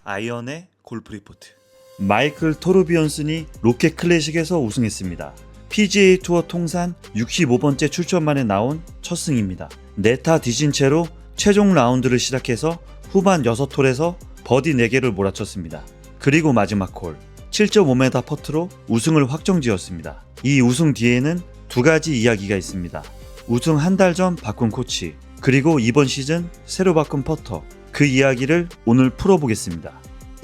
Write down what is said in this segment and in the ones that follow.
아이언의 골프 리포트. 마이클 토르비언슨이 로켓 클래식에서 우승했습니다. PGA 투어 통산 65번째 출전만에 나온 첫 승입니다. 네타 뒤진 채로 최종 라운드를 시작해서 후반 6홀에서 버디 4개를 몰아쳤습니다. 그리고 마지막 홀 7.5m 퍼트로 우승을 확정지었습니다. 이 우승 뒤에는 두 가지 이야기가 있습니다. 우승 한 달 전 바꾼 코치, 그리고 이번 시즌 새로 바꾼 퍼터, 그 이야기를 오늘 풀어보겠습니다.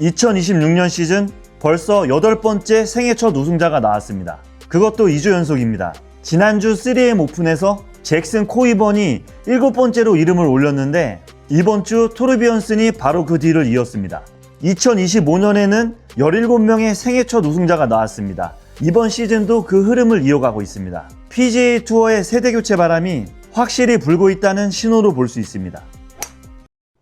2026년 시즌 벌써 8번째 생애 첫 우승자가 나왔습니다. 그것도 2주 연속입니다. 지난주 3M 오픈에서 잭슨 코이번이 7번째로 이름을 올렸는데 이번 주 토르비언슨이 바로 그 뒤를 이었습니다. 2025년에는 17명의 생애 첫 우승자가 나왔습니다. 이번 시즌도 그 흐름을 이어가고 있습니다. PGA 투어의 세대교체 바람이 확실히 불고 있다는 신호로 볼 수 있습니다.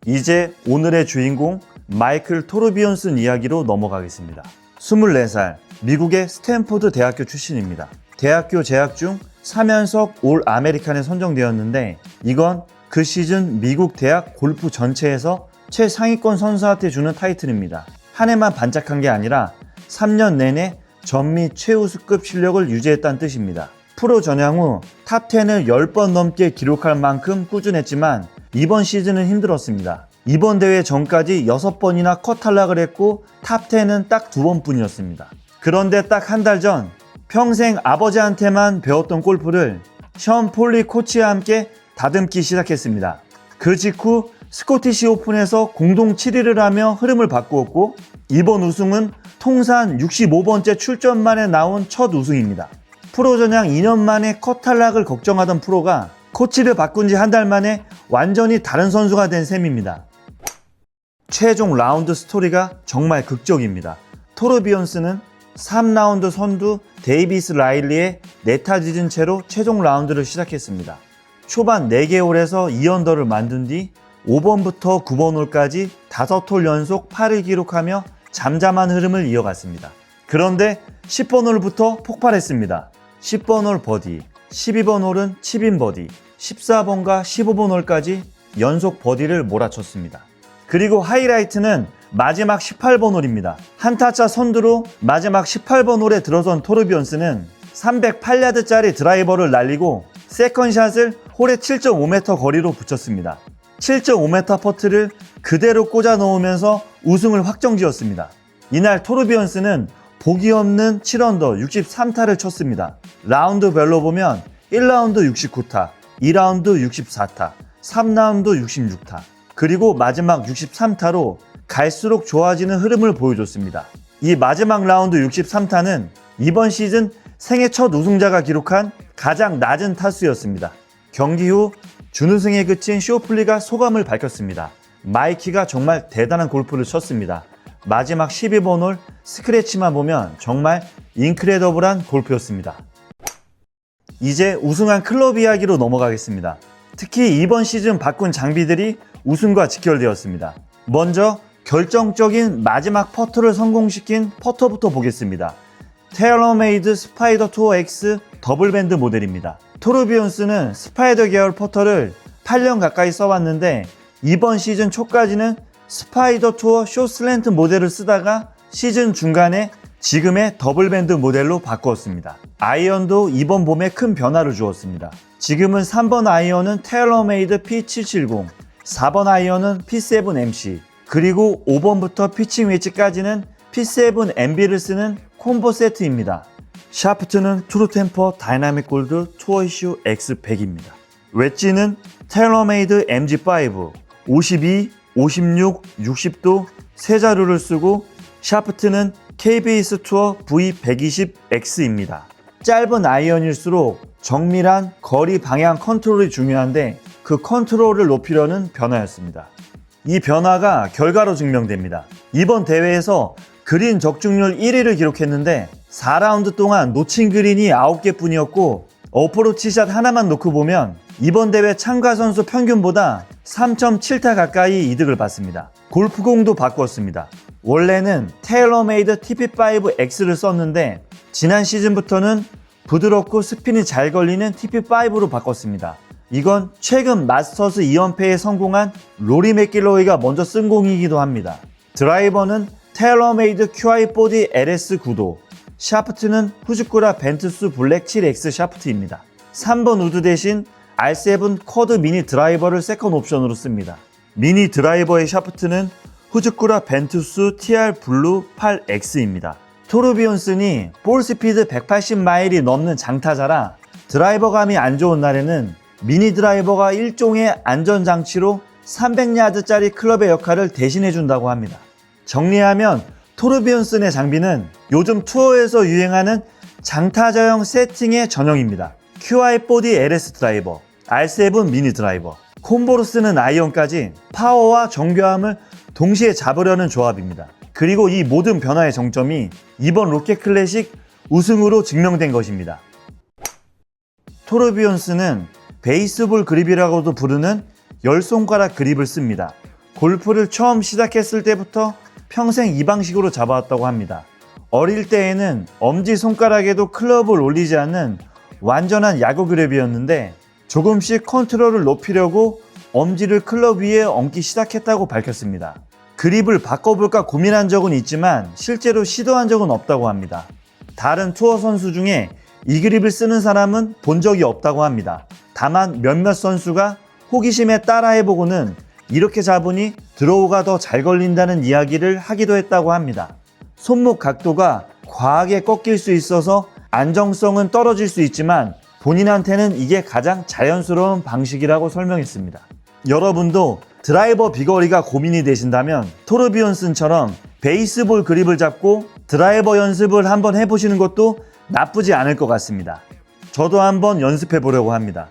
이제 오늘의 주인공 마이클 토르비언슨 이야기로 넘어가겠습니다. 24살, 미국의 스탠포드 대학교 출신입니다. 대학교 재학 중 3연속 올 아메리칸에 선정되었는데 이건 그 시즌 미국 대학 골프 전체에서 최상위권 선수한테 주는 타이틀입니다. 한 해만 반짝한 게 아니라 3년 내내 전미 최우수급 실력을 유지했다는 뜻입니다. 프로 전향 후 탑10을 10번 넘게 기록할 만큼 꾸준했지만 이번 시즌은 힘들었습니다. 이번 대회 전까지 6번이나 컷 탈락을 했고 탑10은 딱 2번뿐이었습니다. 그런데 딱 한 달 전 평생 아버지한테만 배웠던 골프를 션 폴리 코치와 함께 다듬기 시작했습니다. 그 직후 스코티시 오픈에서 공동 7위를 하며 흐름을 바꾸었고 이번 우승은 통산 65번째 출전만에 나온 첫 우승입니다. 프로 전향 2년 만에 컷 탈락을 걱정하던 프로가 코치를 바꾼 지 한 달 만에 완전히 다른 선수가 된 셈입니다. 최종 라운드 스토리가 정말 극적입니다. 토르비언슨은 3라운드 선두 데이비스 라일리의 네타 짖은 채로 최종 라운드를 시작했습니다. 초반 4개 홀에서 2언더를 만든 뒤 5번부터 9번 홀까지 5홀 연속 8을 기록하며 잠잠한 흐름을 이어갔습니다. 그런데 10번 홀부터 폭발했습니다. 10번 홀 버디, 12번 홀은 칩인 버디, 14번과 15번 홀까지 연속 버디를 몰아쳤습니다. 그리고 하이라이트는 마지막 18번 홀입니다. 한타차 선두로 마지막 18번 홀에 들어선 토르비언슨은 308야드짜리 드라이버를 날리고 세컨샷을 홀의 7.5m 거리로 붙였습니다. 7.5m 퍼트를 그대로 꽂아 넣으면서 우승을 확정지었습니다. 이날 토르비언슨은 보기 없는 7언더 63타를 쳤습니다. 라운드별로 보면 1라운드 69타, 2라운드 64타, 3라운드 66타, 그리고 마지막 63타로 갈수록 좋아지는 흐름을 보여줬습니다. 이 마지막 라운드 63타는 이번 시즌 생애 첫 우승자가 기록한 가장 낮은 타수였습니다. 경기 후 준우승에 그친 쇼플리가 소감을 밝혔습니다. 마이키가 정말 대단한 골프를 쳤습니다. 마지막 12번 홀 스크래치만 보면 정말 인크레더블한 골프였습니다. 이제 우승한 클럽 이야기로 넘어가겠습니다. 특히 이번 시즌 바꾼 장비들이 우승과 직결되었습니다. 먼저 결정적인 마지막 퍼터를 성공시킨 퍼터부터 보겠습니다. 테일러메이드 스파이더 투어 X 더블밴드 모델입니다. 토르비언슨은 스파이더 계열 퍼터를 8년 가까이 써왔는데 이번 시즌 초까지는 스파이더 투어 숏슬랜트 모델을 쓰다가 시즌 중간에 지금의 더블밴드 모델로 바꾸었습니다. 아이언도 이번 봄에 큰 변화를 주었습니다. 지금은 3번 아이언은 테일러메이드 P770, 4번 아이언은 P7MC, 그리고 5번부터 피칭 웨지까지는 P7MB를 쓰는 콤보 세트입니다. 샤프트는 트루템퍼 다이나믹 골드 투어이슈 X100입니다. 웨지는 테일러메이드 MG5, 52, 56, 60도 세 자루를 쓰고 샤프트는 KBS 투어 V120X입니다. 짧은 아이언일수록 정밀한 거리 방향 컨트롤이 중요한데 그 컨트롤을 높이려는 변화였습니다. 이 변화가 결과로 증명됩니다. 이번 대회에서 그린 적중률 1위를 기록했는데 4라운드 동안 놓친 그린이 9개 뿐이었고 어프로치샷 하나만 놓고 보면 이번 대회 참가 선수 평균보다 3.7타 가까이 이득을 받습니다. 골프공도 바꾸었습니다. 원래는 테일러메이드 TP5X를 썼는데 지난 시즌부터는 부드럽고 스핀이 잘 걸리는 TP5로 바꿨습니다. 이건 최근 마스터스 2연패에 성공한 로리 맥길로이가 먼저 쓴 공이기도 합니다. 드라이버는 테일러메이드 QI4D LS 구도, 샤프트는 후지쿠라 벤투스 블랙 7X 샤프트입니다. 3번 우드 대신 R7 쿼드 미니 드라이버를 세컨 옵션으로 씁니다. 미니 드라이버의 샤프트는 후지쿠라 벤투스 TR 블루 8X입니다. 토르비온슨이 볼 스피드 180마일이 넘는 장타자라 드라이버감이 안 좋은 날에는 미니 드라이버가 일종의 안전장치로 300야드짜리 클럽의 역할을 대신해준다고 합니다. 정리하면 토르비온슨의 장비는 요즘 투어에서 유행하는 장타자용 세팅의 전형입니다. QI4D LS 드라이버, R7 미니 드라이버, 콤보로 쓰는 아이언까지 파워와 정교함을 동시에 잡으려는 조합입니다. 그리고 이 모든 변화의 정점이 이번 로켓 클래식 우승으로 증명된 것입니다. 토르비온슨은 베이스볼 그립이라고도 부르는 10손가락 그립을 씁니다. 골프를 처음 시작했을 때부터 평생 이 방식으로 잡아왔다고 합니다. 어릴 때에는 엄지손가락에도 클럽을 올리지 않는 완전한 야구 그립이었는데 조금씩 컨트롤을 높이려고 엄지를 클럽 위에 얹기 시작했다고 밝혔습니다. 그립을 바꿔볼까 고민한 적은 있지만 실제로 시도한 적은 없다고 합니다. 다른 투어 선수 중에 이 그립을 쓰는 사람은 본 적이 없다고 합니다. 다만 몇몇 선수가 호기심에 따라해보고는 이렇게 잡으니 드로우가 더 잘 걸린다는 이야기를 하기도 했다고 합니다. 손목 각도가 과하게 꺾일 수 있어서 안정성은 떨어질 수 있지만 본인한테는 이게 가장 자연스러운 방식이라고 설명했습니다. 여러분도 드라이버 비거리가 고민이 되신다면 토르비온슨처럼 베이스볼 그립을 잡고 드라이버 연습을 한번 해보시는 것도 나쁘지 않을 것 같습니다. 저도 한번 연습해 보려고 합니다.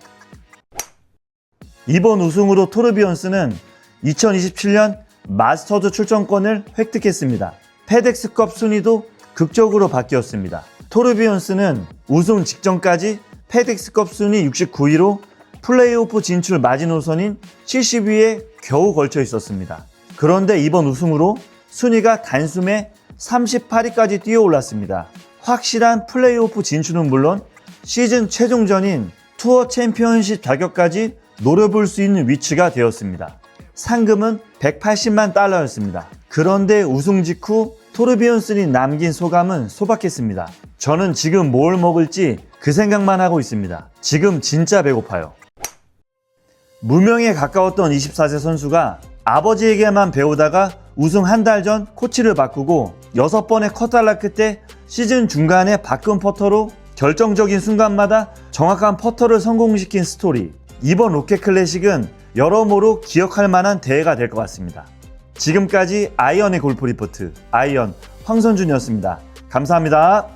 이번 우승으로 토르비온슨은 2027년 마스터즈 출전권을 획득했습니다. 페덱스컵 순위도 극적으로 바뀌었습니다. 토르비온슨은 우승 직전까지 페덱스컵 순위 69위로 플레이오프 진출 마지노선인 70위에 겨우 걸쳐 있었습니다. 그런데 이번 우승으로 순위가 단숨에 38위까지 뛰어올랐습니다. 확실한 플레이오프 진출은 물론 시즌 최종전인 투어 챔피언십 자격까지 노려볼 수 있는 위치가 되었습니다. 상금은 180만 달러였습니다. 그런데 우승 직후 토르비온슨이 남긴 소감은 소박했습니다. 저는 지금 뭘 먹을지 그 생각만 하고 있습니다. 지금 진짜 배고파요. 무명에 가까웠던 24세 선수가 아버지에게만 배우다가 우승 한 달 전 코치를 바꾸고 6번의 컷달라 끝에 시즌 중간에 바꾼 퍼터로 결정적인 순간마다 정확한 퍼터를 성공시킨 스토리. 이번 로켓 클래식은 여러모로 기억할 만한 대회가 될 것 같습니다. 지금까지 아이언의 골프 리포트 아이언 황선준이었습니다. 감사합니다.